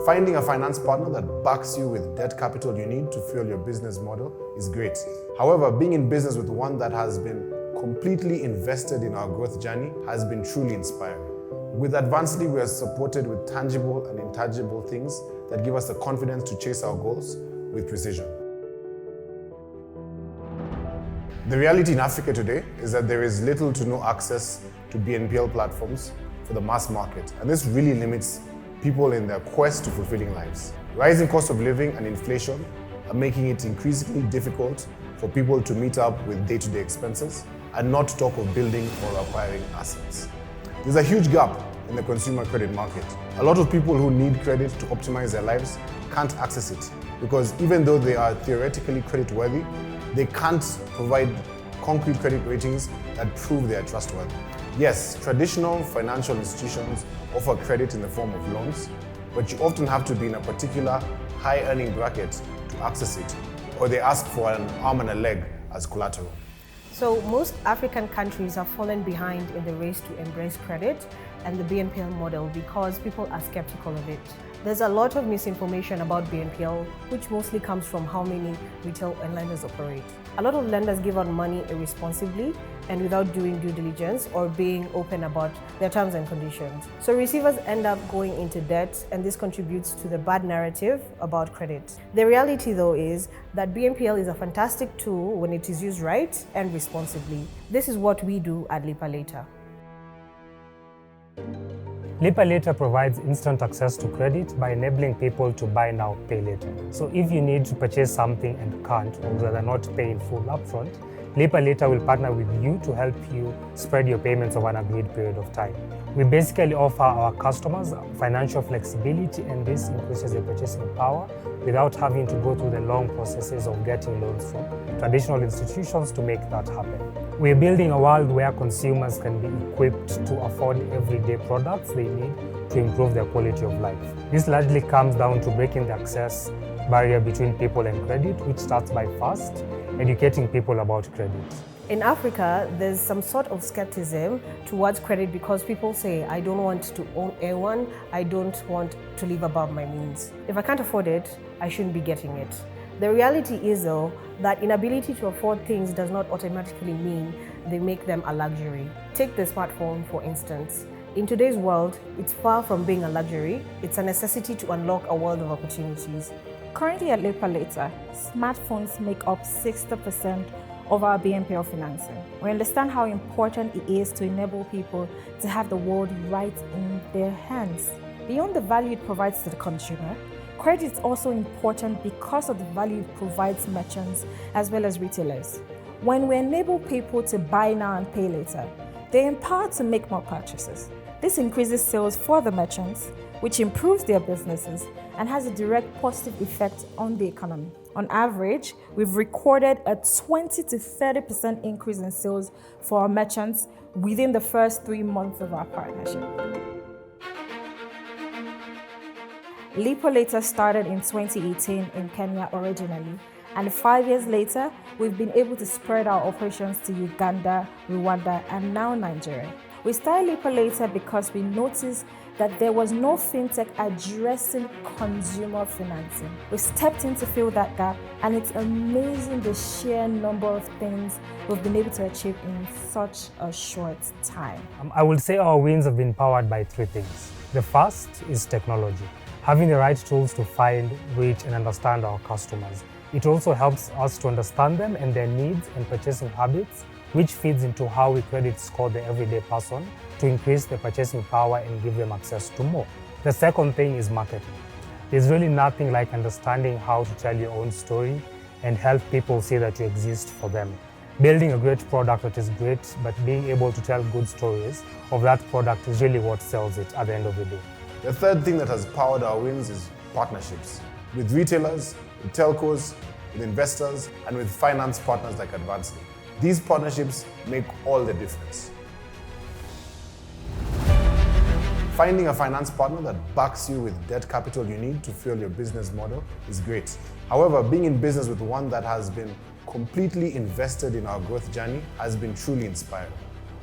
Finding a finance partner that backs you with debt capital you need to fuel your business model is great. However, being in business with one that has been completely invested in our growth journey has been truly inspiring. With Advancedly, we are supported with tangible and intangible things that give us the confidence to chase our goals with precision. The reality in Africa today is that there is little to no access to BNPL platforms for the mass market, and this really limits people in their quest to fulfilling lives. Rising cost of living and inflation are making it increasingly difficult for people to meet up with day-to-day expenses, and not to talk of building or acquiring assets. There's a huge gap in the consumer credit market. A lot of people who need credit to optimize their lives can't access it because even though they are theoretically credit-worthy, they can't provide concrete credit ratings that prove they are trustworthy. Yes, traditional financial institutions offer credit in the form of loans, but you often have to be in a particular high-earning bracket to access it, or they ask for an arm and a leg as collateral. So most African countries have fallen behind in the race to embrace credit and the BNPL model because people are skeptical of it. There's a lot of misinformation about BNPL, which mostly comes from how many retail and lenders operate. A lot of lenders give out money irresponsibly and without doing due diligence or being open about their terms and conditions. So receivers end up going into debt, and this contributes to the bad narrative about credit. The reality though is that BNPL is a fantastic tool when it is used right and responsibly. This is what we do at LipaLater. LipaLater provides instant access to credit by enabling people to buy now, pay later. So if you need to purchase something and can't, or rather not pay in full upfront, LipaLater will partner with you to help you spread your payments over an agreed period of time. We basically offer our customers financial flexibility, and this increases their purchasing power without having to go through the long processes of getting loans from traditional institutions to make that happen. We're building a world where consumers can be equipped to afford everyday products they need to improve their quality of life. This largely comes down to breaking the access barrier between people and credit, which starts by first educating people about credit. In Africa, there's some sort of skepticism towards credit because people say, I don't want to own A1, I don't want to live above my means. If I can't afford it, I shouldn't be getting it. The reality is though, that inability to afford things does not automatically mean they make them a luxury. Take the smartphone for instance. In today's world, it's far from being a luxury, it's a necessity to unlock a world of opportunities. Currently at LipaLater, smartphones make up 60% of our BNPL financing. We understand how important it is to enable people to have the world right in their hands. Beyond the value it provides to the consumer, credit is also important because of the value it provides merchants as well as retailers. When we enable people to buy now and pay later, they're empowered to make more purchases. This increases sales for the merchants, which improves their businesses and has a direct positive effect on the economy. On average, we've recorded a 20 to 30% increase in sales for our merchants within the first 3 months of our partnership. LipaLater started in 2018 in Kenya originally, and 5 years later, we've been able to spread our operations to Uganda, Rwanda, and now Nigeria. We started LipaLater because we noticed that there was no fintech addressing consumer financing. We stepped in to fill that gap, and it's amazing the sheer number of things we've been able to achieve in such a short time. I would say our wins have been powered by 3 things. The first is technology, having the right tools to find, reach, and understand our customers. It also helps us to understand them and their needs and purchasing habits, which feeds into how we credit score the everyday person to increase their purchasing power and give them access to more. The second thing is marketing. There's really nothing like understanding how to tell your own story and help people see that you exist for them. Building a great product that is great, but being able to tell good stories of that product is really what sells it at the end of the day. The third thing that has powered our wins is partnerships with retailers, with telcos, with investors, and with finance partners like Advancedly. These partnerships make all the difference. Finding a finance partner that backs you with debt capital you need to fuel your business model is great. However, being in business with one that has been completely invested in our growth journey has been truly inspiring.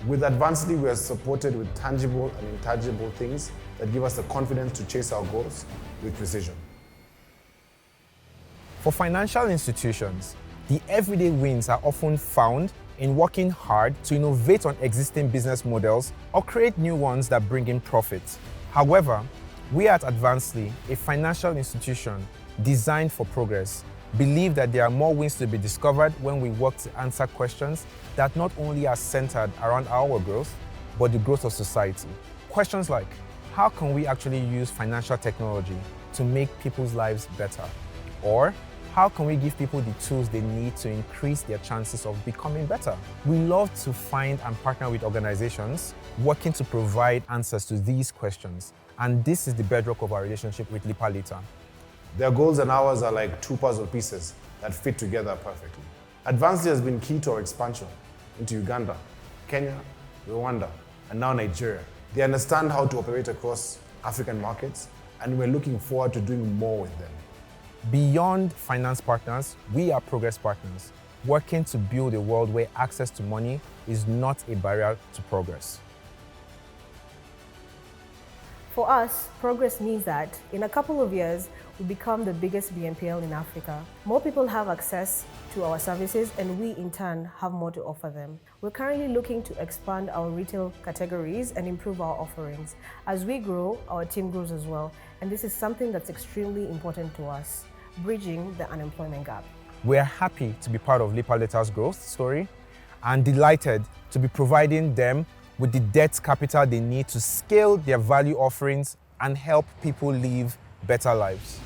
With Advancedly, we are supported with tangible and intangible things that give us the confidence to chase our goals with precision. For financial institutions, the everyday wins are often found in working hard to innovate on existing business models or create new ones that bring in profits. However, we at Advancedly, a financial institution designed for progress, believe that there are more wins to be discovered when we work to answer questions that not only are centered around our growth, but the growth of society. Questions like, how can we actually use financial technology to make people's lives better? Or, how can we give people the tools they need to increase their chances of becoming better? We love to find and partner with organizations working to provide answers to these questions. And this is the bedrock of our relationship with LipaLater. Their goals and ours are like two puzzle pieces that fit together perfectly. Advancedly has been key to our expansion into Uganda, Kenya, Rwanda, and now Nigeria. They understand how to operate across African markets, and we're looking forward to doing more with them. Beyond finance partners, we are progress partners, working to build a world where access to money is not a barrier to progress. For us, progress means that in a couple of years, we become the biggest BNPL in Africa. More people have access to our services, and we in turn have more to offer them. We're currently looking to expand our retail categories and improve our offerings. As we grow, our team grows as well, and this is something that's extremely important to us, bridging the unemployment gap. We're happy to be part of LipaLater's growth story and delighted to be providing them with the debt capital they need to scale their value offerings and help people live better lives.